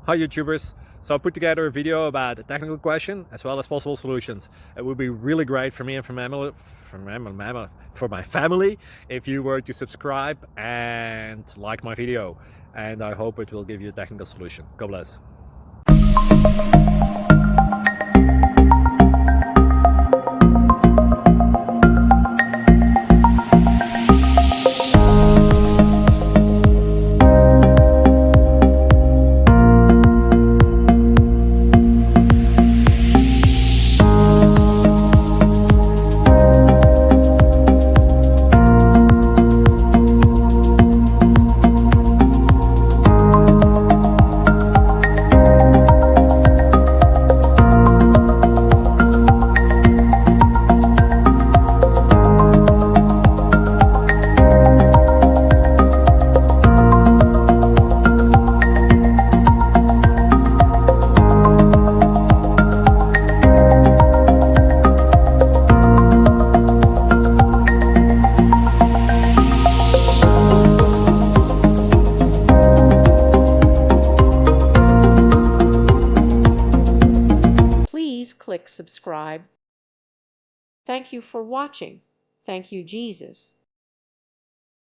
Hi YouTubers. So I put together a video about a technical question as well as possible solutions. It would be really great for me and for my family if you were to subscribe and like my video. And I hope it will give you a technical solution. God bless. Please click subscribe. Thank you for watching. Thank you, Jesus.